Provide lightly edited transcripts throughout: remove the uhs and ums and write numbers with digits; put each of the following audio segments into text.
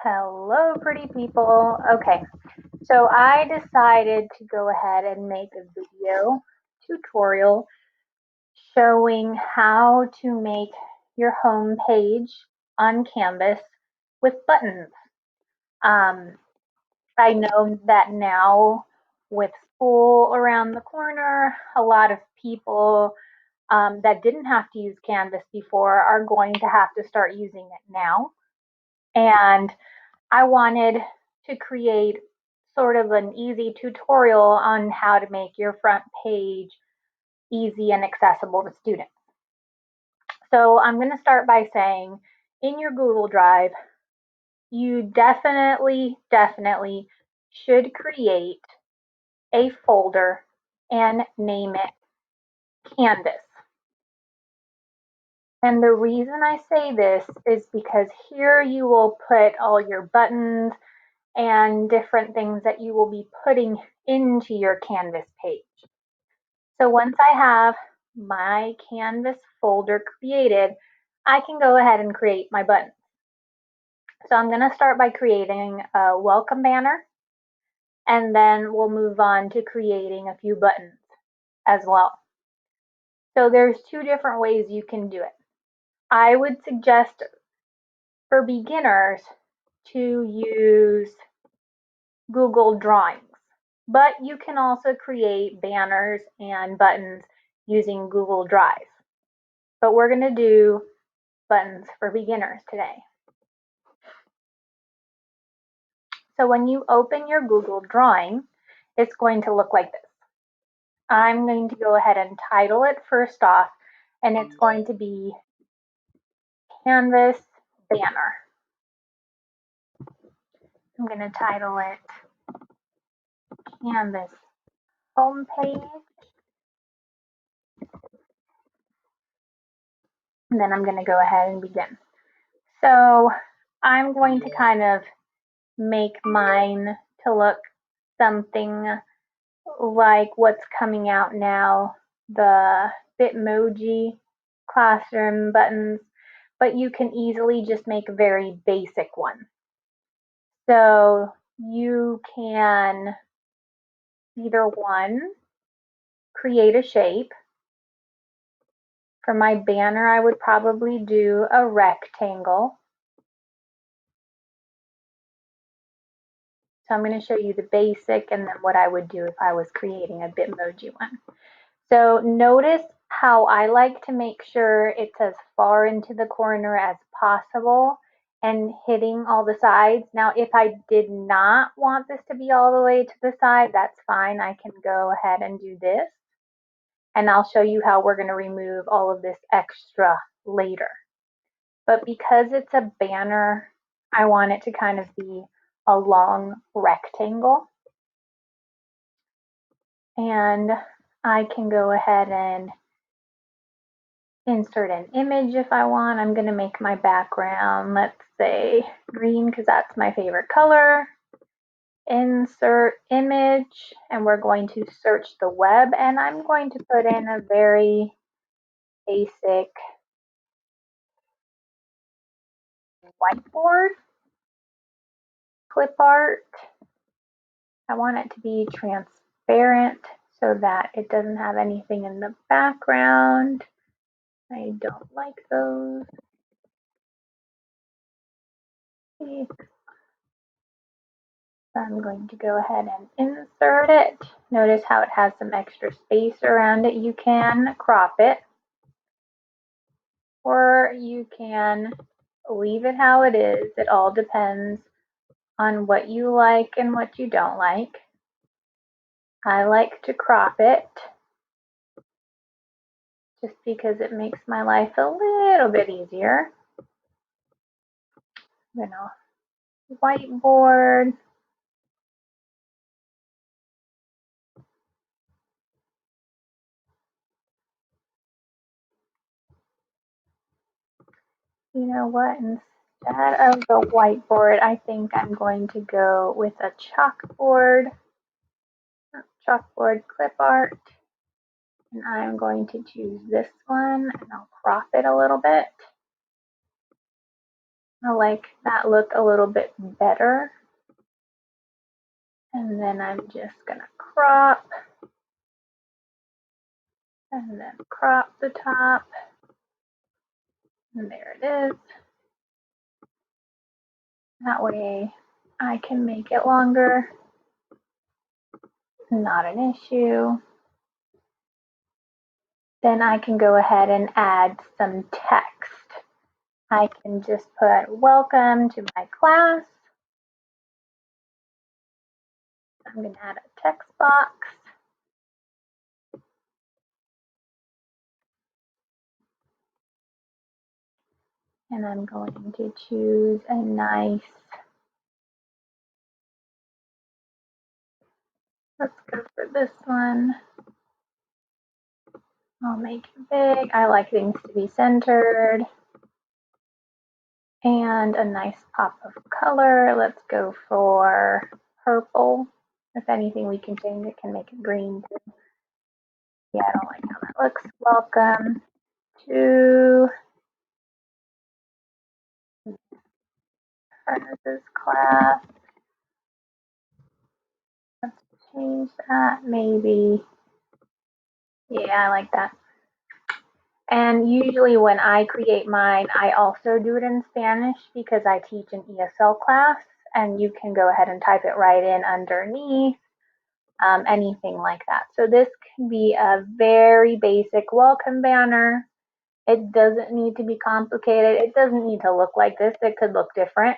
Hello, pretty people. Okay, so I decided to go ahead and make a video tutorial showing how to make your home page on Canvas with buttons. Um, I know that now with school around the corner, a lot of people that didn't have to use Canvas before are going to have to start using it now. And I wanted to create sort of an easy tutorial on how to make your front page easy and accessible to students. So I'm going to start by saying in your Google Drive, you definitely should create a folder and name it Canvas. And the reason I say this is because here you will put all your buttons and different things that you will be putting into your Canvas page. So once I have my Canvas folder created, I can go ahead and create my buttons. So I'm going to start by creating a welcome banner, and then we'll move on to creating a few buttons as well. So there's two different ways you can do it. I would suggest for beginners to use Google Drawings. But you can also create banners and buttons using Google Drive. But we're going to do buttons for beginners today. So when you open your Google Drawing, it's going to look like this. I'm going to go ahead and title it first off, and it's going to be Canvas Banner. I'm going to title it Canvas Homepage. And then I'm going to go ahead and begin. So I'm going to kind of make mine to look something like what's coming out now, the Bitmoji classroom buttons, but you can easily just make a very basic one. So you can either one, create a shape. For my banner, I would probably do a rectangle. So I'm going to show you the basic and then what I would do if I was creating a Bitmoji one. So notice how I like to make sure it's as far into the corner as possible and hitting all the sides. Now, if I did not want this to be all the way to the side, that's fine. I can go ahead and do this. And I'll show you how we're going to remove all of this extra later. But because it's a banner, I want it to kind of be a long rectangle. And I can go ahead and insert an image if I want. I'm going to make my background, let's say green, because that's my favorite color. Insert image, and we're going to search the web, and I'm going to put in a very basic whiteboard clip art. I want it to be transparent so that it doesn't have anything in the background. I don't like those. I'm going to go ahead and insert it. Notice how it has some extra space around it. You can crop it, or you can leave it how it is. It all depends on what you like and what you don't like. I like to crop it just because it makes my life a little bit easier. You know, whiteboard. You know what? Instead of the whiteboard, I think I'm going to go with a chalkboard clip art. And I'm going to choose this one and I'll crop it a little bit. I like that look a little bit better. And then I'm just gonna crop and then crop the top. And there it is. That way I can make it longer. Not an issue. Then I can go ahead and add some text. I can just put welcome to my class. I'm going to add a text box. And I'm going to choose a nice, let's go for this one. I'll make it big. I like things to be centered. And a nice pop of color. Let's go for purple. If anything, we can change it, can make it green too. Yeah, I don't like how that looks. Welcome to Furnace's class. Let's change that, maybe. Yeah, I like that. And usually when I create mine, I also do it in Spanish because I teach an ESL class, and you can go ahead and type it right in underneath, anything like that. So this can be a very basic welcome banner. It doesn't need to be complicated. It doesn't need to look like this. It could look different.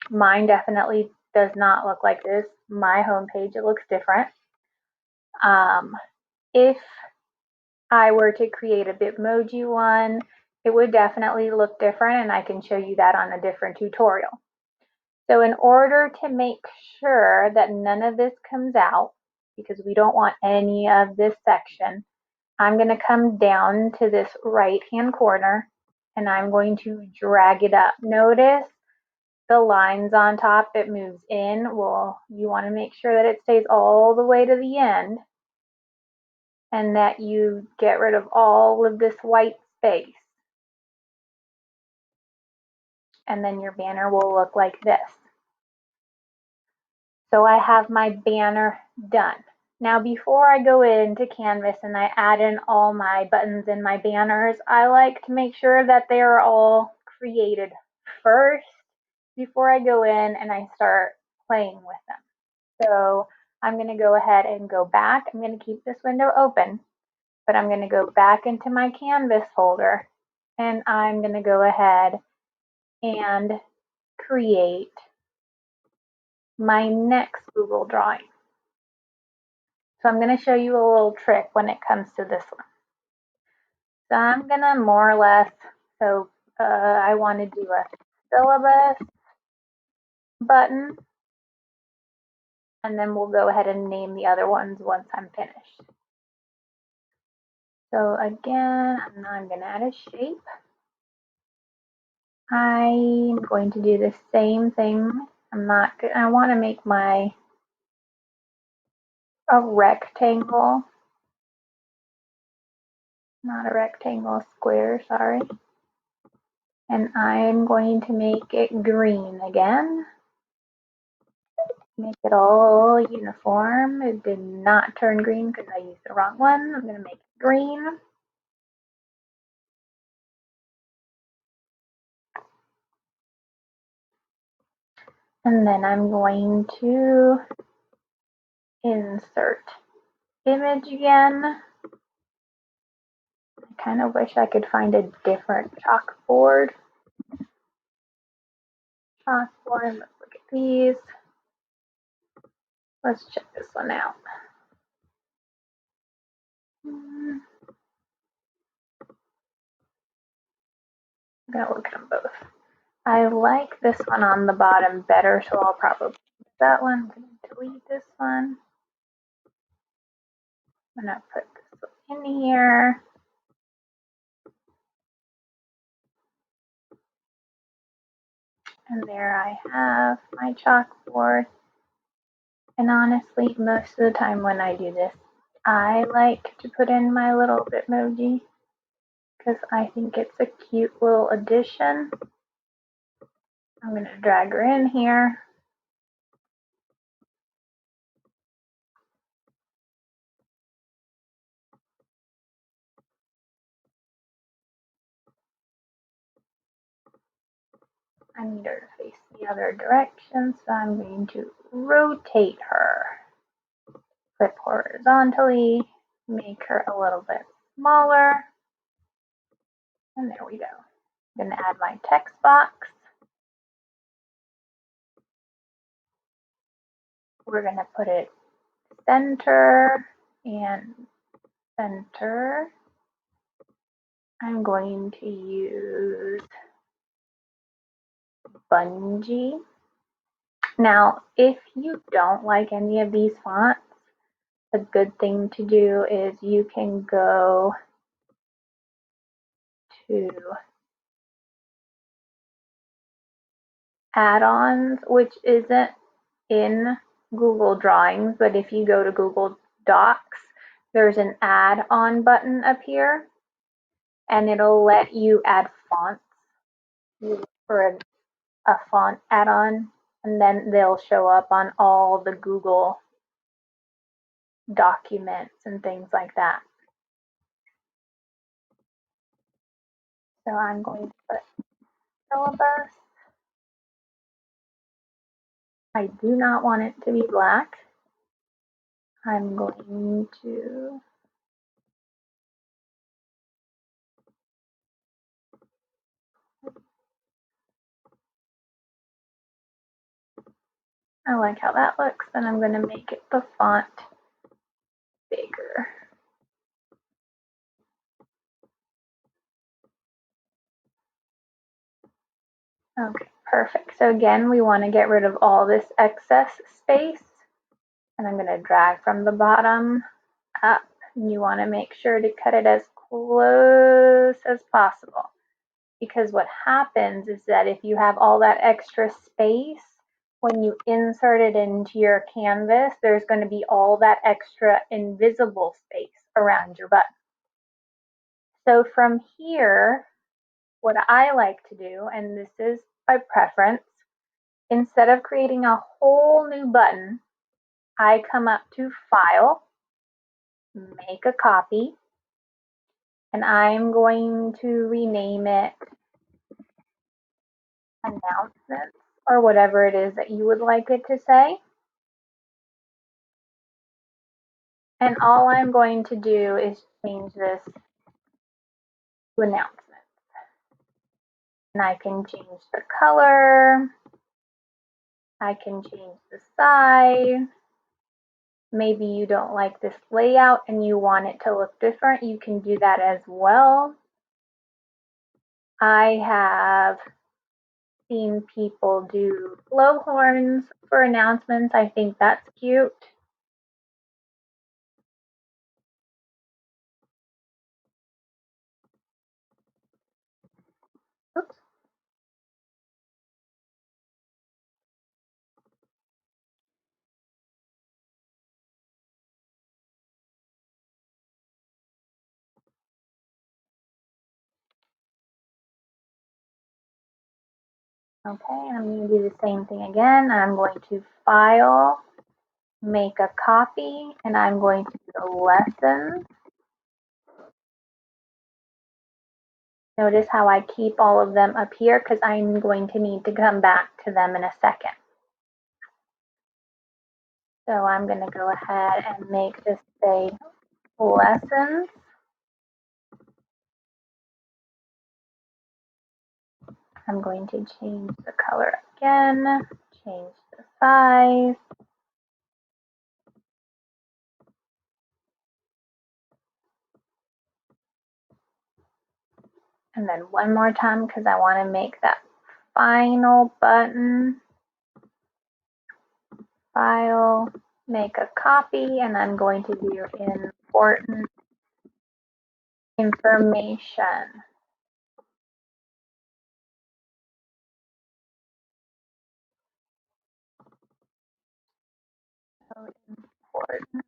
Mine definitely does not look like this. My homepage, it looks different. If I were to create a Bitmoji one, it would definitely look different, and I can show you that on a different tutorial. So in order to make sure that none of this comes out, because we don't want any of this section, I'm going to come down to this right-hand corner, and I'm going to drag it up. Notice the lines on top, it moves in. Well, you want to make sure that it stays all the way to the end, and that you get rid of all of this white space. And then your banner will look like this. So I have my banner done. Now, before I go into Canvas and I add in all my buttons and my banners, I like to make sure that they are all created first before I go in and I start playing with them. So I'm going to go ahead and go back. I'm going to keep this window open, but I'm going to go back into my Canvas folder, and I'm going to go ahead and create my next Google drawing. So I'm going to show you a little trick when it comes to this one. So I'm going to more or less, I want to do a syllabus button, and then we'll go ahead and name the other ones once I'm finished. So again, I'm going to add a shape. I'm going to do the same thing. I want to make a rectangle, not a rectangle, a square, sorry. And I'm going to make it green again. Make it all uniform. It did not turn green because I used the wrong one. I'm going to make it green. And then I'm going to insert image again. I kind of wish I could find a different chalkboard. Let's look at these. Let's check this one out. I'm going to look at them both. I like this one on the bottom better, so I'll probably use that one. I'm going to delete this one. I'm going to put this one in here. And there I have my chalkboard. And honestly, most of the time when I do this, I like to put in my little Bitmoji because I think it's a cute little addition. I'm going to drag her in here. I need her to face the other direction, so I'm going to rotate her. Flip horizontally, make her a little bit smaller. And there we go. I'm going to add my text box. We're going to put it center and center. I'm going to use Bungee. Now, if you don't like any of these fonts, a good thing to do is you can go to add-ons, which isn't in Google Drawings, but if you go to Google Docs, there's an add-on button up here, and it'll let you add fonts. You look for a font add-on, and then they'll show up on all the Google documents and things like that. So I'm going to put syllabus. I do not want it to be black. I'm going to I like how that looks, and I'm going to make it the font bigger. Okay, perfect. So again, we want to get rid of all this excess space, and I'm going to drag from the bottom up. And you want to make sure to cut it as close as possible, because what happens is that if you have all that extra space, when you insert it into your canvas, there's going to be all that extra invisible space around your button. So from here, what I like to do, and this is by preference, instead of creating a whole new button, I come up to File, make a copy, and I'm going to rename it Announcements, or whatever it is that you would like it to say. And all I'm going to do is change this to Announcements. And I can change the color, I can change the size. Maybe you don't like this layout and you want it to look different, you can do that as well. I have seen people do blowhorns for announcements. I think that's cute. Oops. Okay, I'm going to do the same thing again. I'm going to File, make a copy, and I'm going to do Lessons. Notice how I keep all of them up here because I'm going to need to come back to them in a second. So I'm going to go ahead and make this say Lessons. I'm going to change the color again, change the size. And then one more time because I want to make that final button. File, make a copy, and I'm going to do important information. So important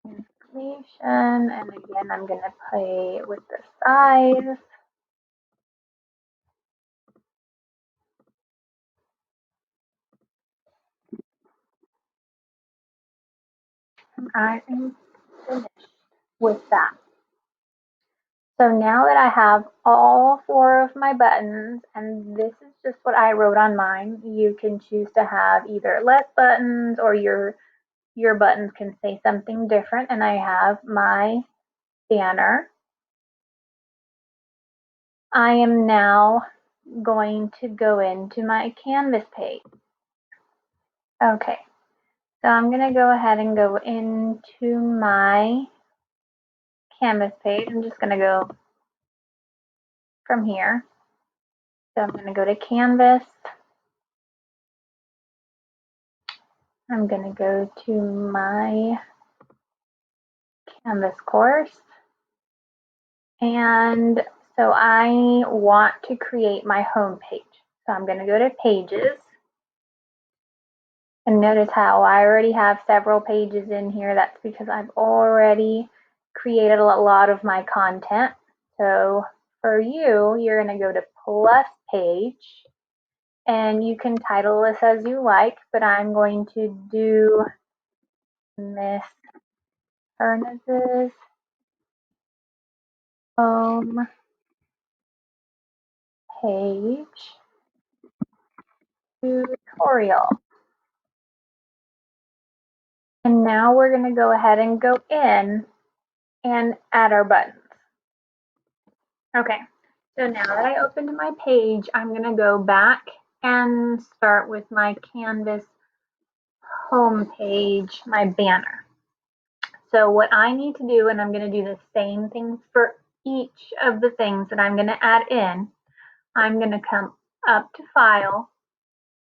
information, and again, I'm going to play with the size. I am finished with that. So now that I have all 4 of my buttons, and this is just what I wrote on mine, you can choose to have either less buttons or your buttons can say something different. And I have my banner. I am now going to go into my Canvas page. Okay, so I'm going to go ahead and go into my Canvas page. I'm just going to go from here. So I'm going to go to Canvas. I'm going to go to my Canvas course. And so I want to create my home page. So I'm going to go to Pages. And notice how I already have several pages in here. That's because I've already created a lot of my content. So for you, you're going to go to Plus Page. And you can title this as you like, but I'm going to do Miss Ernest's home page tutorial. And now we're going to go ahead and go in and add our buttons. Okay, so now that I opened my page, I'm going to go back and start with my Canvas home page, my banner. So what I need to do, and I'm going to do the same thing for each of the things that I'm going to add in, I'm going to come up to File.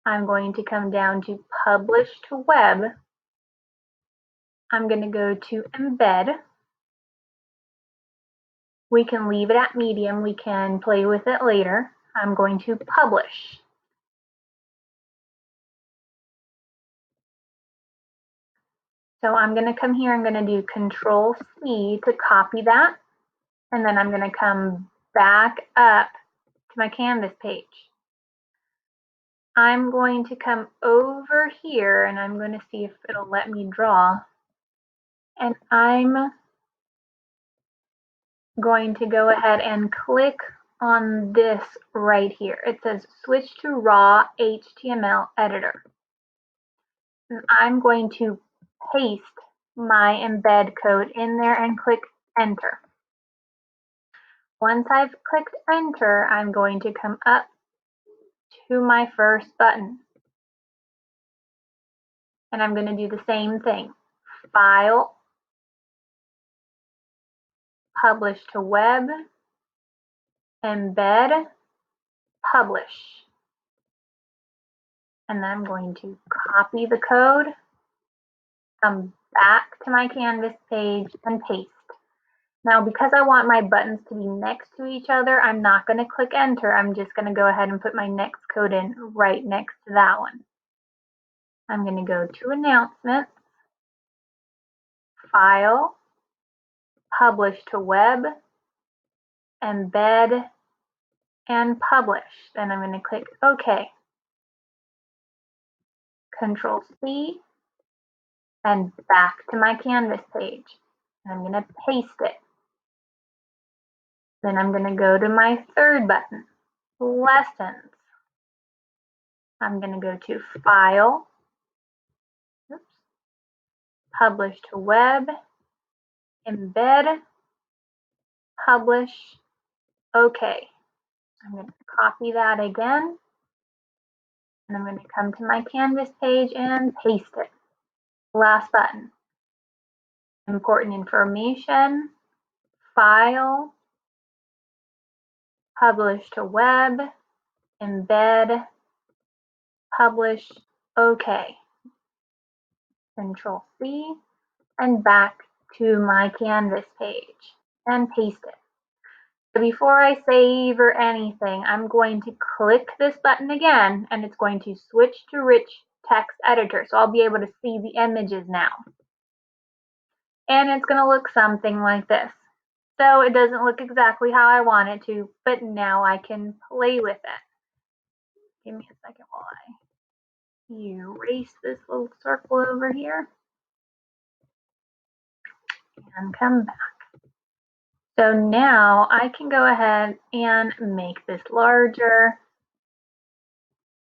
I'm going to come down to Publish to Web. I'm going to go to Embed. We can leave it at medium. We can play with it later. I'm going to publish. So I'm going to come here. I'm going to do Control C to copy that. And then I'm going to come back up to my Canvas page. I'm going to come over here and I'm going to see if it'll let me draw. And I'm going to go ahead and click on this right here. It says switch to raw HTML editor. And I'm going to paste my embed code in there and click enter. Once I've clicked enter, I'm going to come up to my first button. And I'm going to do the same thing. File, publish to web, embed, publish. And then I'm going to copy the code, come back to my Canvas page and paste. Now, because I want my buttons to be next to each other, I'm not going to click enter. I'm just going to go ahead and put my next code in right next to that one. I'm going to go to announcements, file, publish to web, embed, and publish. Then I'm going to click OK. Control C and back to my Canvas page. And I'm going to paste it. Then I'm going to go to my third button, Lessons. I'm going to go to File, publish to web, embed, publish, OK. I'm going to copy that again. And I'm going to come to my Canvas page and paste it. Last button. Important information, file, publish to web, embed, publish, OK. Control C and back to my Canvas page and paste it. So before I save or anything, I'm going to click this button again and it's going to switch to rich text editor. So I'll be able to see the images now. And it's going to look something like this. So it doesn't look exactly how I want it to, but now I can play with it. Give me a second while I erase this little circle over here. and come back. So now I can go ahead and make this larger.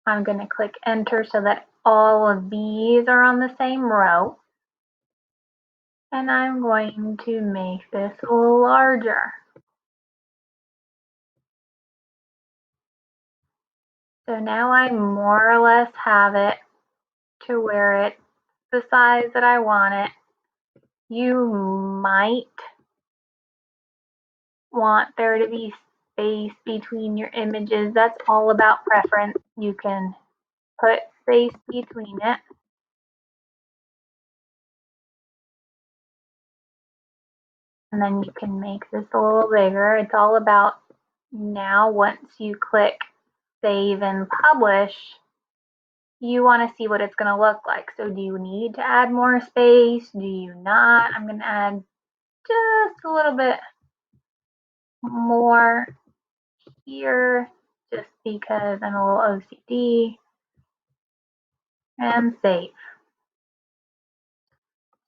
I'm going to click enter so that all of these are on the same row. And I'm going to make this larger. So now I more or less have it to where it's the size that I want it. You might want there to be space between your images. That's all about preference. You can put space between it. And then you can make this a little bigger. It's all about now once you click save and publish, you want to see what it's going to look like. So do you need to add more space? Do you not? I'm going to add just a little bit more here just because I'm a little OCD, and save.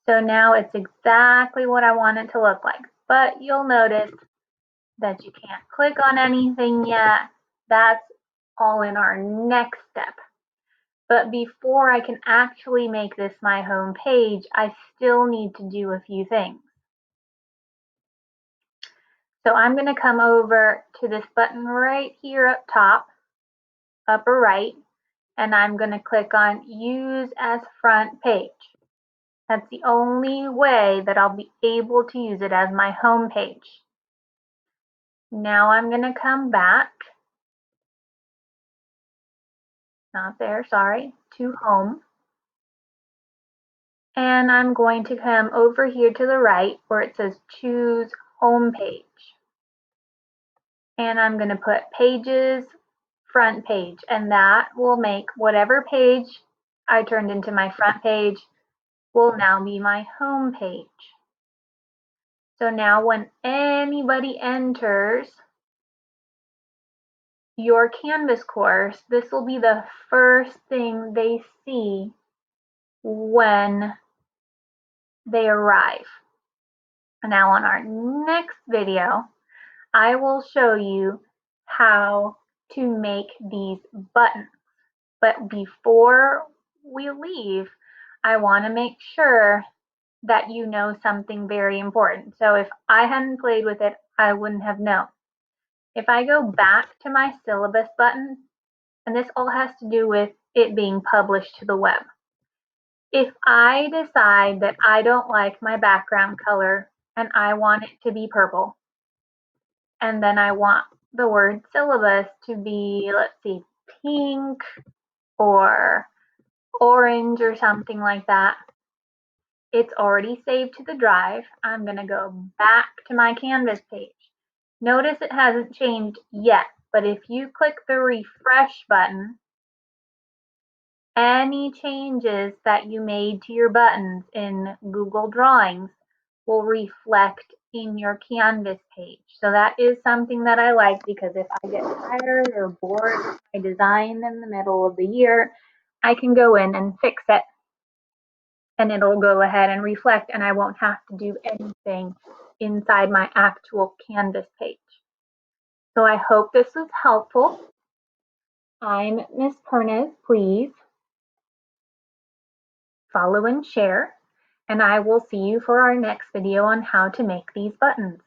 So now it's exactly what I want it to look like, but you'll notice that you can't click on anything yet. That's all in our next step. But before I can actually make this my home page, I still need to do a few things. So I'm going to come over to this button right here up top, upper right, and I'm going to click on Use as Front Page. That's the only way that I'll be able to use it as my home page. Now I'm going to come back, not there, sorry, to Home. And I'm going to come over here to the right where it says Choose Home Page. And I'm going to put Pages Front Page, and that will make whatever page I turned into my front page will now be my home page. So now when anybody enters your Canvas course, this will be the first thing they see when they arrive. Now on our next video, I will show you how to make these buttons. But before we leave, I want to make sure that you know something very important. So if I hadn't played with it, I wouldn't have known. If I go back to my syllabus button, and this all has to do with it being published to the web. If I decide that I don't like my background color and I want it to be purple, and then I want the word syllabus to be, let's see, pink or orange or something like that, it's already saved to the drive. I'm going to go back to my Canvas page. Notice it hasn't changed yet, but if you click the refresh button, any changes that you made to your buttons in Google Drawings will reflect in your Canvas page. So that is something that I like, because if I get tired or bored with my design in the middle of the year, I can go in and fix it, and it'll go ahead and reflect, and I won't have to do anything inside my actual Canvas page. So I hope this was helpful. I'm Miss Perniz. Please follow and share, and I will see you for our next video on how to make these buttons.